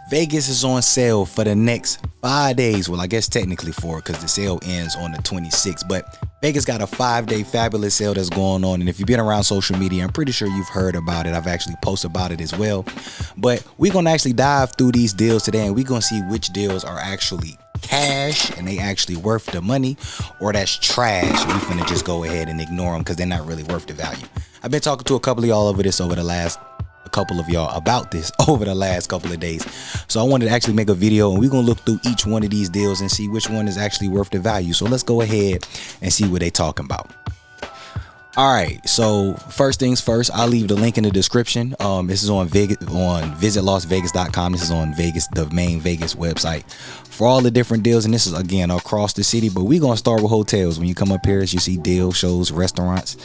Vegas is on sale for the next 5 days. Well, I guess technically 4 because the sale ends on the 26th. But Vegas got a 5-day fabulous sale that's going on. And if you've been around social media, I'm pretty sure you've heard about it. I've actually posted about it as well. But we're going to actually dive through these deals today, and we're going to see which deals are actually cash and they actually worth the money, or that's trash. We finna just go ahead and ignore them because they're not really worth the value. I've been talking to a couple of y'all over this over the last couple of days, so I wanted to actually make a video, and we're gonna look through each one of these deals and see which one is actually worth the value. So let's go ahead and see what they talking about. All right, so first things first, I'll leave the link in the description. This is on visitlasvegas.com. This is on Vegas, the main Vegas website, for all the different deals, and this is again across the city, but we're gonna start with hotels. When you come up here, as you see deal shows, restaurants,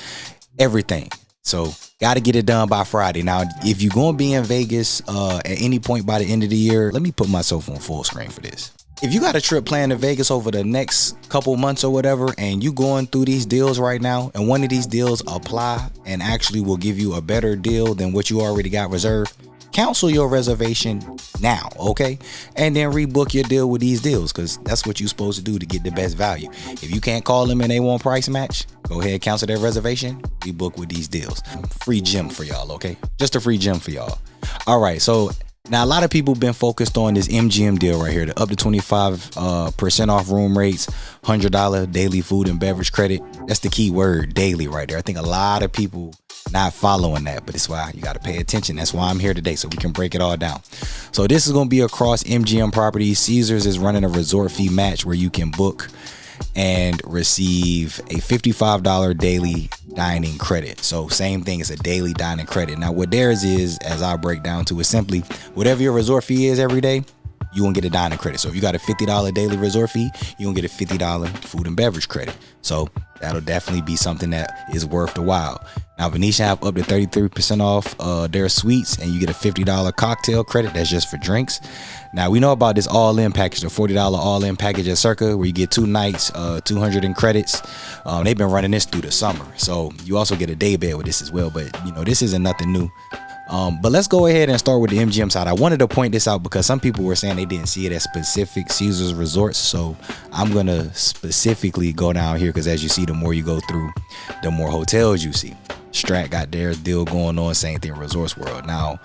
everything. So got to get it done by Friday. Now, if you're going to be in Vegas at any point by the end of the year, let me put myself on full screen for this. If you got a trip planned to Vegas over the next couple months or whatever, and you going through these deals right now, and one of these deals apply and actually will give you a better deal than what you already got reserved, cancel your reservation now, okay? And then rebook your deal with these deals, because that's what you're supposed to do to get the best value. If you can't call them and they won't price match, go ahead, cancel their reservation, rebook with these deals. Free gem for y'all, okay? Just a free gem for y'all. All right, so now a lot of people been focused on this MGM deal right here, the up to 25% off room rates, $100 daily food and beverage credit. That's the key word, daily, right there. I think a lot of people not following that, but it's why you got to pay attention. That's why I'm here today, so we can break it all down. So this is going to be across MGM properties. Caesars is running a resort fee match where you can book and receive a $55 daily dining credit. So same thing as a daily dining credit. Now what theirs is, as I'll break down to, is simply whatever your resort fee is every day, you won't get a dining credit. So if you got a $50 daily resort fee, you won't get a $50 food and beverage credit. So that'll definitely be something that is worth the while. Now Venetian have up to 33% off their suites, and you get a $50 cocktail credit. That's just for drinks. Now we know about this all-in package, the $40 all-in package at Circa, where you get 2 nights, 200 in credits. They've been running this through the summer, so you also get a day bed with this as well. But you know, this isn't nothing new. But let's go ahead and start with the MGM side. I wanted to point this out because some people were saying they didn't see it at specific Caesars resorts. So I'm going to specifically go down here because, as you see, the more you go through, the more hotels you see. Strat got their deal going on, same thing, Resorts World. Now,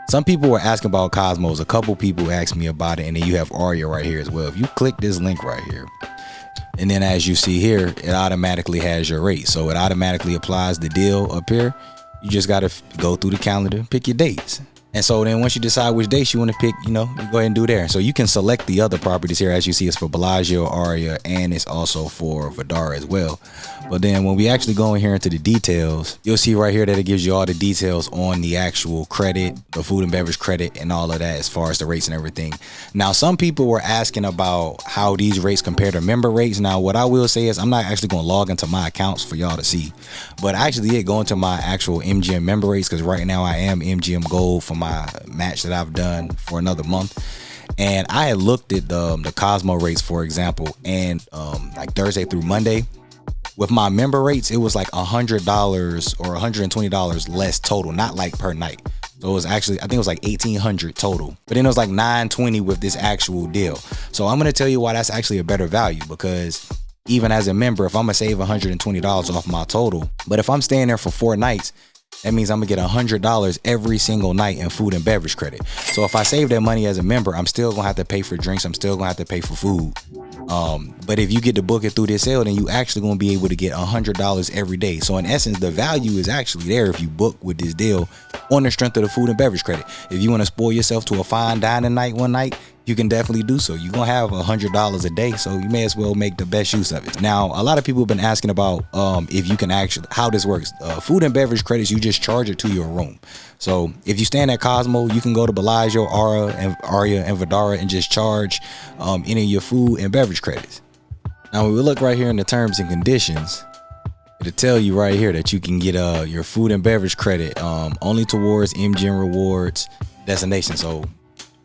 some people were asking about Cosmos. A couple people asked me about it, and then you have Aria right here as well. If you click this link right here, and then as you see here, it automatically has your rate. So it automatically applies the deal up here. You just got to go through the calendar, pick your dates. And so then once you decide which dates you want to pick, you know, you go ahead and do there. So you can select the other properties here. As you see, it's for Bellagio, Aria, and it's also for Vdara as well. But then when we actually go in here into the details, you'll see right here that it gives you all the details on the actual credit, the food and beverage credit, and all of that as far as the rates and everything. Now, some people were asking about how these rates compare to member rates. Now, what I will say is I'm not actually going to log into my accounts for y'all to see, but I actually did go into my actual MGM member rates, because right now I am MGM Gold for my match that I've done for another month. And I had looked at the Cosmo rates, for example, and like Thursday through Monday, with my member rates, it was like $100 or $120 less total, not like per night. So it was actually, I think it was like $1,800 total, but then it was like $920 with this actual deal. So I'm going to tell you why that's actually a better value, because even as a member, if I'm going to save $120 off my total, but if I'm staying there for 4 nights, that means I'm gonna get $100 every single night in food and beverage credit. So if I save that money as a member, I'm still gonna have to pay for drinks. I'm still gonna have to pay for food. But if you get to book it through this sale, then you actually gonna be able to get $100 every day. So in essence, the value is actually there if you book with this deal on the strength of the food and beverage credit. If you want to spoil yourself to a fine dining night one night, you can definitely do so. You're gonna have $100 a day, so you may as well make the best use of it. Now, a lot of people have been asking about if you can actually, how this works. Food and beverage credits, you just charge it to your room. So if you stand at Cosmo, you can go to Bellagio, Aria, and Vdara and just charge any of your food and beverage credits. Now, when we look right here in the terms and conditions, it'll tell you right here that you can get your food and beverage credit only towards MGM Rewards destination. So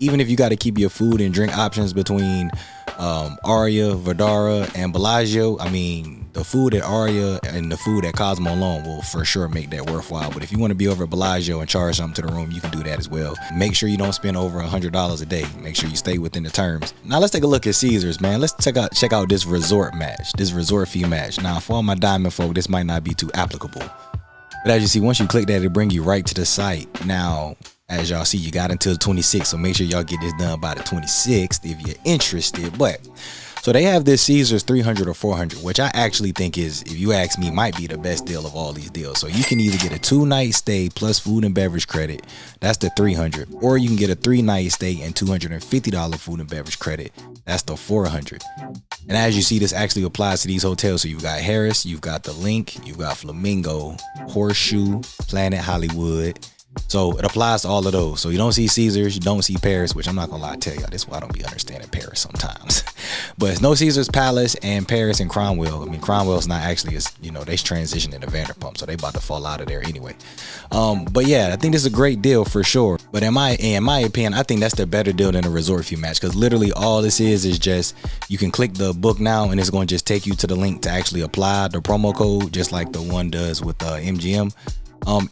even if you got to keep your food and drink options between Aria, Vdara, and Bellagio. I mean, the food at Aria and the food at Cosmo alone will for sure make that worthwhile. But if you want to be over at Bellagio and charge something to the room, you can do that as well. Make sure you don't spend over $100 a day. Make sure you stay within the terms. Now let's take a look at Caesars, man. Let's check out this resort match, this resort fee match. Now for all my diamond folk, this might not be too applicable. But as you see, once you click that, it'll bring you right to the site. Now, as y'all see, you got until the 26th, so make sure y'all get this done by the 26th if you're interested. But so they have this Caesars 300 or 400, which I actually think is, if you ask me, might be the best deal of all these deals. So you can either get a 2-night stay plus food and beverage credit, that's the 300, or you can get a 3-night stay and $250 food and beverage credit, that's the 400. And as you see, this actually applies to these hotels. So you've got Harrah, you've got the LinQ, you've got Flamingo, Horseshoe, Planet Hollywood. So it applies to all of those. So you don't see Caesars, you don't see Paris, which I'm not gonna lie to tell y'all, this is why I don't be understanding Paris sometimes. But it's no Caesars, Palace, and Paris and Cromwell. I mean, Cromwell's not actually, as you know, they transitioned into Vanderpump, so they about to fall out of there anyway. But yeah, I think this is a great deal for sure. But in my opinion, I think that's the better deal than a resort fee match, because literally all this is just you can click the book now and it's going to just take you to the link to actually apply the promo code, just like the one does with MGM.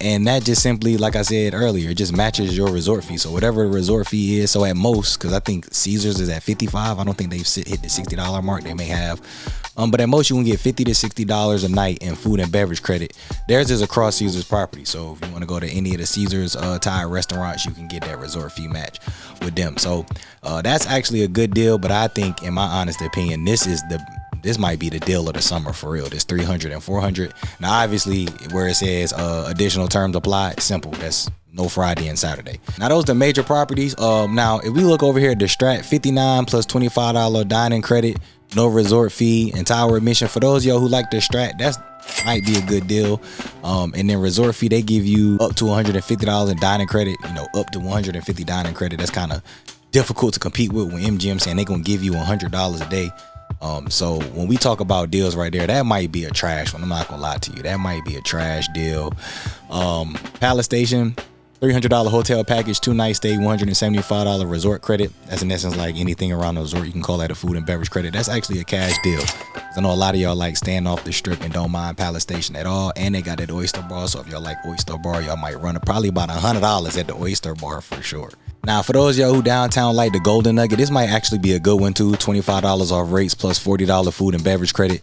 And that just simply, like I said earlier, it just matches your resort fee. So whatever the resort fee is, so at most, because I think Caesars is at $55, I don't think they've hit the $60 mark. They may have, but at most you can get $50 to $60 a night in food and beverage credit. Theirs is across Caesars property, so if you want to go to any of the Caesars Thai restaurants, you can get that resort fee match with them. So that's actually a good deal. But I think, in my honest opinion, this might be the deal of the summer for real. This 300 and 400. Now, obviously, where it says additional terms apply, simple. That's no Friday and Saturday. Now, those are the major properties. Now, if we look over here at the Strat, $59 plus $25 dining credit, no resort fee, and tower admission. For those of y'all who like the Strat, that's might be a good deal. And then resort fee, they give you up to $150 in dining credit. You know, up to $150 dining credit. That's kind of difficult to compete with when MGM saying they're gonna give you $100 a day. So when we talk about deals right there, that might be a trash one. I'm not gonna lie to you, that might be a trash deal. Palace Station, $300 hotel package, 2-night stay, $175 resort credit. That's in essence like anything around the resort. You can call that a food and beverage credit. That's actually a cash deal. I know a lot of y'all like staying off the strip and don't mind Palace Station at all. And they got that oyster bar. So if y'all like oyster bar, y'all might run probably about $100 at the oyster bar for sure. Now, for those of y'all who downtown like the Golden Nugget, this might actually be a good one too. $25 off rates plus $40 food and beverage credit,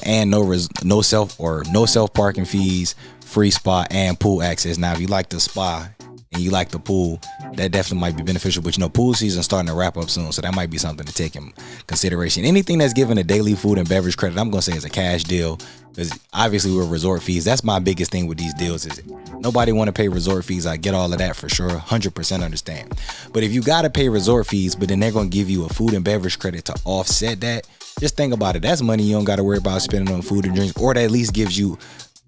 and no self parking fees, free spa and pool access. Now, if you like the spa and you like the pool, that definitely might be beneficial. But you know, pool season starting to wrap up soon, so that might be something to take in consideration. Anything that's given a daily food and beverage credit, I'm gonna say is a cash deal, because obviously with resort fees, that's my biggest thing with these deals is nobody want to pay resort fees. I get all of that for sure, 100% understand. But if you gotta pay resort fees, but then they're gonna give you a food and beverage credit to offset that, just think about it. That's money you don't gotta worry about spending on food and drinks, or that at least gives you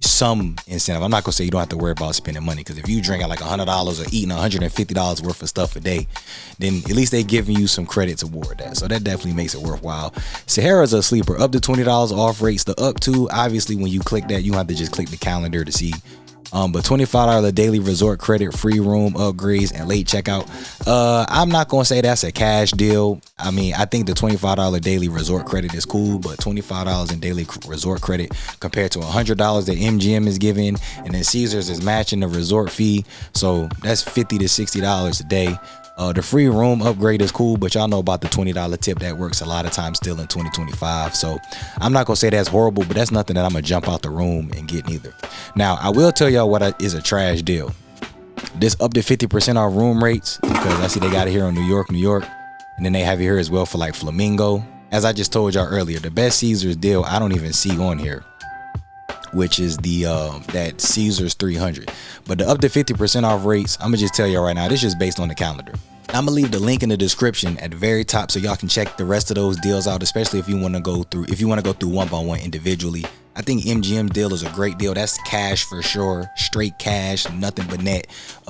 some incentive. I'm not gonna say you don't have to worry about spending money, because if you drink at like $100 or eating $150 worth of stuff a day, then at least they giving you some credit toward that. So that definitely makes it worthwhile. Harrah's a sleeper, up to $20 off rates. The up to, obviously when you click that, you have to just click the calendar to see. But $25 daily resort credit, free room upgrades, and late checkout. I'm not gonna say that's a cash deal. I mean, I think the $25 daily resort credit is cool, but $25 in daily resort credit compared to $100 that MGM is giving, and then Caesars is matching the resort fee, so that's $50 to $60 a day. The free room upgrade is cool, but y'all know about the $20 tip that works a lot of times still in 2025. So I'm not gonna say that's horrible, but that's nothing that I'm gonna jump out the room and get neither. Now, I will tell y'all what is a trash deal. This up to 50% off room rates, because I see they got it here in New York, and then they have it here as well for like Flamingo. As I just told y'all earlier, the best Caesars deal I don't even see on here, which is the that Caesars 300. But the up to 50% off rates, I'm gonna just tell y'all right now, this is just based on the calendar. I'm gonna leave the link in the description at the very top so y'all can check the rest of those deals out, especially if you want to go through one by one individually. I think MGM deal is a great deal. That's cash for sure, straight cash, nothing but net.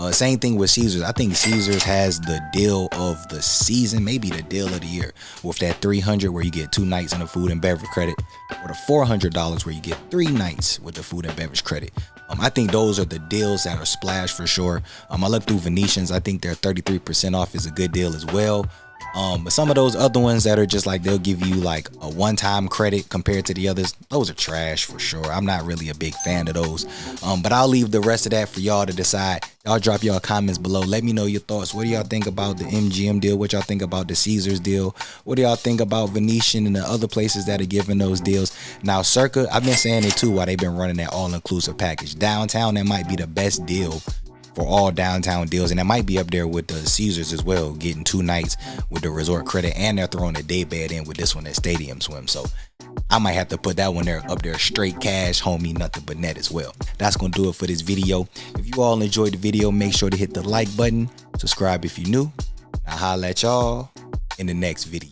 Same thing with Caesars. I think Caesars has the deal of the season, maybe the deal of the year, with that 300 where you get 2 nights in the food and beverage credit, or the $400 where you get 3 nights with the food and beverage credit. I think those are the deals that are splash for sure. I looked through Venetians. I think their 33% off is a good deal as well. But some of those other ones that are just like they'll give you like a one-time credit compared to the others, those are trash for sure. I'm not really a big fan of those. But I'll leave the rest of that for y'all to decide. Y'all drop y'all comments below. Let me know your thoughts. What do y'all think about the MGM deal? What y'all think about the Caesars deal? What do y'all think about Venetian and the other places that are giving those deals? Now, Circa, I've been saying it too while they've been running that all-inclusive package. Downtown, that might be the best deal for all downtown deals, and it might be up there with the Caesars as well, getting 2 nights with the resort credit, and they're throwing a day bed in with this one at Stadium Swim. So I might have to put that one there up there straight cash, homie, nothing but net as well. That's gonna do it for this video. If you all enjoyed the video, make sure to hit the like button, subscribe if you're new. I'll holla at y'all in the next video.